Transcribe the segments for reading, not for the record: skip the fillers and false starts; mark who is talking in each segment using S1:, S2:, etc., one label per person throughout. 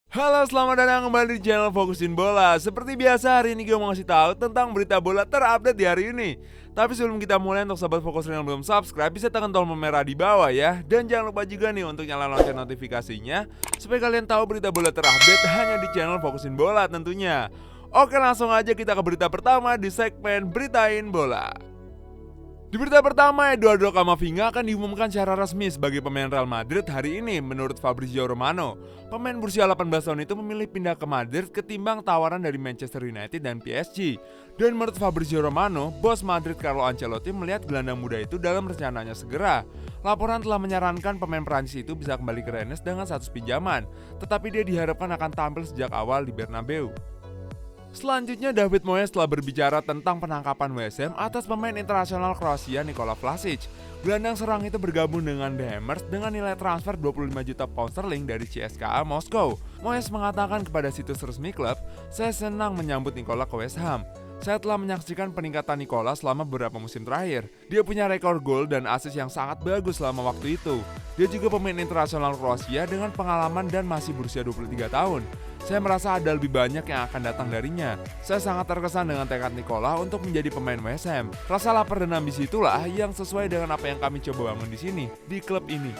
S1: Halo, selamat datang kembali di channel Fokusin Bola. Seperti biasa, hari ini gue mau ngasih tahu tentang berita bola terupdate di hari ini. Tapi sebelum kita mulai, untuk sobat Fokusin yang belum subscribe, bisa tekan tombol merah di bawah ya. Dan jangan lupa juga nih untuk nyalain lonceng notifikasinya, supaya kalian tahu berita bola terupdate hanya di channel Fokusin Bola tentunya. Oke, langsung aja kita ke berita pertama di segmen Beritain Bola. Di berita pertama, Eduardo Camavinga akan diumumkan secara resmi sebagai pemain Real Madrid hari ini menurut Fabrizio Romano. Pemain berusia 18 tahun itu memilih pindah ke Madrid ketimbang tawaran dari Manchester United dan PSG. Dan menurut Fabrizio Romano, bos Madrid Carlo Ancelotti melihat gelandang muda itu dalam rencananya segera. Laporan telah menyarankan pemain Prancis itu bisa kembali ke Rennes dengan status pinjaman, tetapi dia diharapkan akan tampil sejak awal di Bernabeu. Selanjutnya, David Moyes telah berbicara tentang penangkapan WSM atas pemain internasional Kroasia Nikola Vlasic. Gelandang serang itu bergabung dengan The Hammers dengan nilai transfer 25 juta pound sterling dari CSKA Moskow. Moyes mengatakan kepada situs resmi klub, "Saya senang menyambut Nikola ke West Ham. Saya telah menyaksikan peningkatan Nikola selama beberapa musim terakhir. Dia punya rekor gol dan assist yang sangat bagus selama waktu itu. Dia juga pemain internasional Kroasia dengan pengalaman dan masih berusia 23 tahun. Saya merasa ada lebih banyak yang akan datang darinya. Saya sangat terkesan dengan tekad Nikola untuk menjadi pemain West Ham. Rasa lapar dan ambisi itulah yang sesuai dengan apa yang kami coba bangun di sini, di klub ini."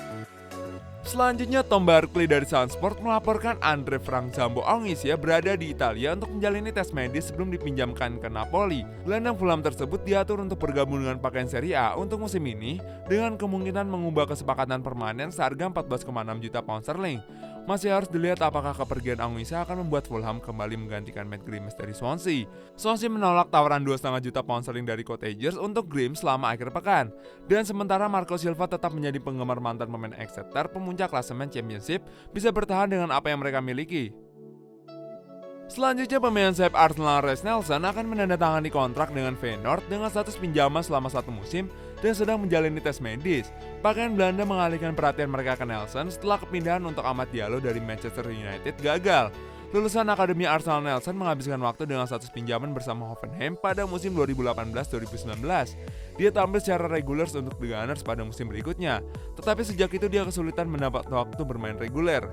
S1: Selanjutnya, Tom Barkley dari Sunsport melaporkan Andre Frank Zambo Anguissa berada di Italia untuk menjalani tes medis sebelum dipinjamkan ke Napoli. Gelandang Fulham tersebut diatur untuk bergabung dengan pakaian Serie A untuk musim ini dengan kemungkinan mengubah kesepakatan permanen seharga 14,6 juta pound sterling. Masih harus dilihat apakah kepergian Anguissa akan membuat Fulham kembali menggantikan Matt Grimes dari Swansea. Swansea menolak tawaran 2,5 juta pound sterling dari Cottagers untuk Grimes selama akhir pekan. Dan sementara Marco Silva tetap menjadi penggemar mantan pemain Exeter, pemuncak klasemen Championship, bisa bertahan dengan apa yang mereka miliki. Selanjutnya, pemain sayap Arsenal Reiss Nelson akan menandatangani kontrak dengan Feyenoord dengan status pinjaman selama 1 musim dan sedang menjalani tes medis. Pakaian Belanda mengalihkan perhatian mereka ke Nelson setelah kepindahan untuk Amad Diallo dari Manchester United gagal. Lulusan Akademi Arsenal Nelson menghabiskan waktu dengan status pinjaman bersama Hoffenheim pada musim 2018-2019. Dia tampil secara reguler untuk The Gunners pada musim berikutnya, tetapi sejak itu dia kesulitan mendapat waktu bermain reguler.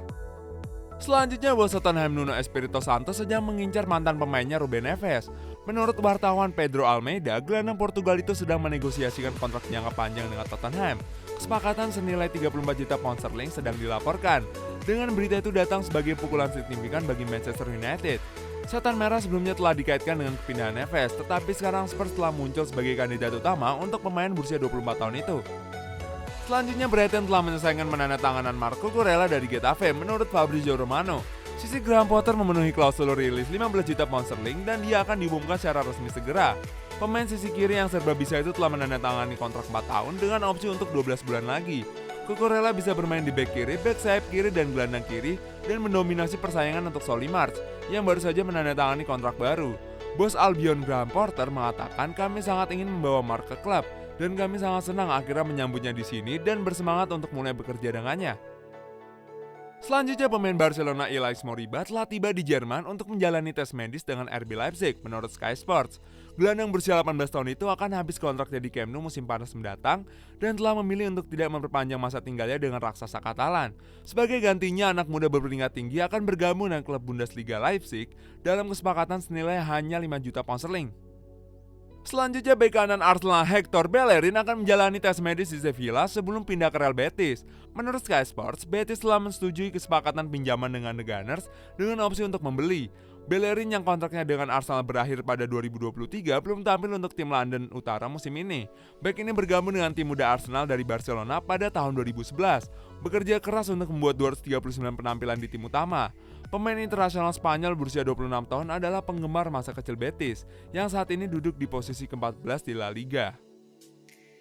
S1: Selanjutnya, bos Tottenham Nuno Espirito Santo sedang mengincar mantan pemainnya Ruben Neves. Menurut wartawan Pedro Almeida, gelandang Portugal itu sedang menegosiasikan kontrak jangka panjang dengan Tottenham. Kesepakatan senilai 34 juta pound sterling sedang dilaporkan. Dengan berita itu datang sebagai pukulan signifikan bagi Manchester United. Setan Merah sebelumnya telah dikaitkan dengan kepindahan Neves, tetapi sekarang Spurs telah muncul sebagai kandidat utama untuk pemain berusia 24 tahun itu. Selanjutnya, Brighton telah menyelesaikan penandatanganan Marco Kurela dari Getafe menurut Fabrizio Romano. Sisi Graham Potter memenuhi klausul rilis 15 juta pound sterling dan dia akan diumumkan secara resmi segera. Pemain sisi kiri yang serba bisa itu telah menandatangani kontrak 4 tahun dengan opsi untuk 12 bulan lagi. Cucurella bisa bermain di bek kiri, bek sayap kiri, dan gelandang kiri dan mendominasi persaingan untuk Solly March yang baru saja menandatangani kontrak baru. Bos Albion Graham Potter mengatakan, "Kami sangat ingin membawa Mark ke klub dan kami sangat senang akhirnya menyambutnya di sini dan bersemangat untuk mulai bekerja dengannya." Selanjutnya, pemain Barcelona Ilaix Moriba telah tiba di Jerman untuk menjalani tes medis dengan RB Leipzig menurut Sky Sports. Gelandang berusia 18 tahun itu akan habis kontraknya di Camp Nou musim panas mendatang dan telah memilih untuk tidak memperpanjang masa tinggalnya dengan raksasa Katalan. Sebagai gantinya, anak muda berperingkat tinggi akan bergabung dengan klub Bundesliga Leipzig dalam kesepakatan senilai hanya 5 juta pound sterling. Selanjutnya, bek kanan Arsenal Hector Bellerin akan menjalani tes medis di Sevilla sebelum pindah ke Real Betis. Menurut Sky Sports, Betis telah menyetujui kesepakatan pinjaman dengan The Gunners dengan opsi untuk membeli. Bellerin yang kontraknya dengan Arsenal berakhir pada 2023 belum tampil untuk tim London Utara musim ini. Bek ini bergabung dengan tim muda Arsenal dari Barcelona pada tahun 2011. Bekerja keras untuk membuat 239 penampilan di tim utama. Pemain internasional Spanyol berusia 26 tahun adalah penggemar masa kecil Betis yang saat ini duduk di posisi ke-14 di La Liga.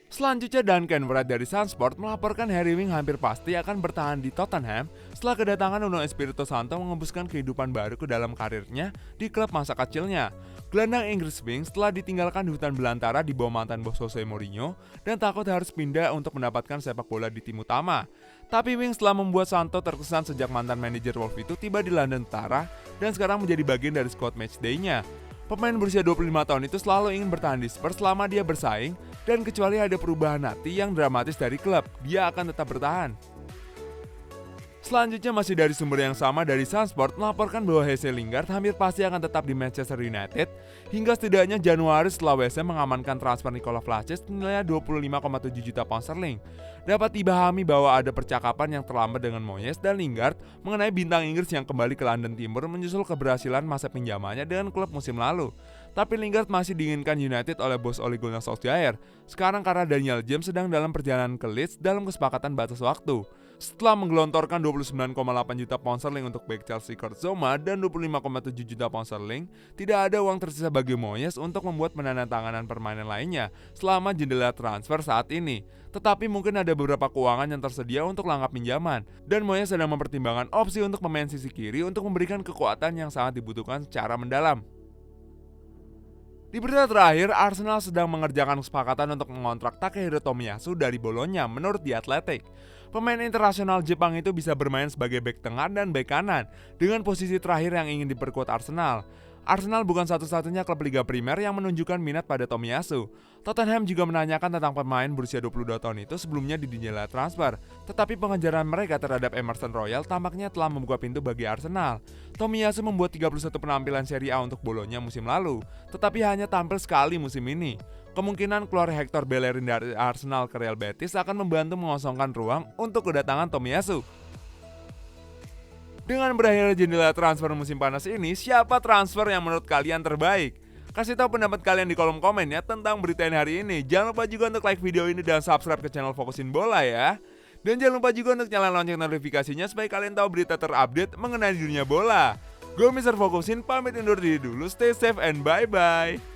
S1: Selanjutnya, Duncan Wright dari Sunsport melaporkan Harry Winks hampir pasti akan bertahan di Tottenham setelah kedatangan Nuno Espirito Santo mengembuskan kehidupan baru ke dalam karirnya di klub masa kecilnya. Gelandang Inggris Winks telah ditinggalkan di hutan belantara di bawah mantan bos Jose Mourinho dan takut harus pindah untuk mendapatkan sepak bola di tim utama. Tapi Winks telah membuat Santo terkesan sejak mantan manajer Wolves itu tiba di London Utara dan sekarang menjadi bagian dari squad matchday-nya. Pemain berusia 25 tahun itu selalu ingin bertahan di Spurs selama dia bersaing, dan kecuali ada perubahan hati yang dramatis dari klub, dia akan tetap bertahan. Selanjutnya masih dari sumber yang sama dari Sunsport melaporkan bahwa Jesse Lingard hampir pasti akan tetap di Manchester United hingga setidaknya Januari setelah West Ham mengamankan transfer Nikola Vlasic nilainya 25,7 juta pound sterling. Dapat dipahami bahwa ada percakapan yang terlambat dengan Moyes dan Lingard mengenai bintang Inggris yang kembali ke London Timur menyusul keberhasilan masa pinjamannya dengan klub musim lalu. Tapi Lingard masih diinginkan United oleh bos Ole Gunnar Solskjaer sekarang karena Daniel James sedang dalam perjalanan ke Leeds dalam kesepakatan batas waktu. Setelah menggelontorkan 29,8 juta pound sterling untuk bek Chelsea Kurt Zouma dan 25,7 juta pound sterling, tidak ada uang tersisa bagi Moyes untuk membuat penandatanganan permanen lainnya selama jendela transfer saat ini. Tetapi mungkin ada beberapa keuangan yang tersedia untuk langkah pinjaman, dan Moyes sedang mempertimbangkan opsi untuk pemain sisi kiri untuk memberikan kekuatan yang sangat dibutuhkan secara mendalam. Di berita terakhir, Arsenal sedang mengerjakan kesepakatan untuk mengontrak Takehiro Tomiyasu dari Bologna menurut The Athletic. Pemain internasional Jepang itu bisa bermain sebagai bek tengah dan bek kanan dengan posisi terakhir yang ingin diperkuat Arsenal. Arsenal bukan satu-satunya klub Liga Primer yang menunjukkan minat pada Tomiyasu. Tottenham juga menanyakan tentang pemain berusia 22 tahun itu sebelumnya di jendela transfer, tetapi pengejaran mereka terhadap Emerson Royal tampaknya telah membuka pintu bagi Arsenal. Tomiyasu membuat 31 penampilan Serie A untuk Bologna musim lalu, tetapi hanya tampil sekali musim ini. Kemungkinan keluar Hector Bellerin dari Arsenal ke Real Betis akan membantu mengosongkan ruang untuk kedatangan Tomiyasu. Dengan berakhirnya jendela transfer musim panas ini, siapa transfer yang menurut kalian terbaik? Kasih tahu pendapat kalian di kolom komen ya tentang berita ini hari ini. Jangan lupa juga untuk like video ini dan subscribe ke channel Fokusin Bola ya. Dan jangan lupa juga untuk nyalain lonceng notifikasinya supaya kalian tahu berita terupdate mengenai dunia bola. Gue Mr. Fokusin pamit undur diri dulu, stay safe and bye-bye.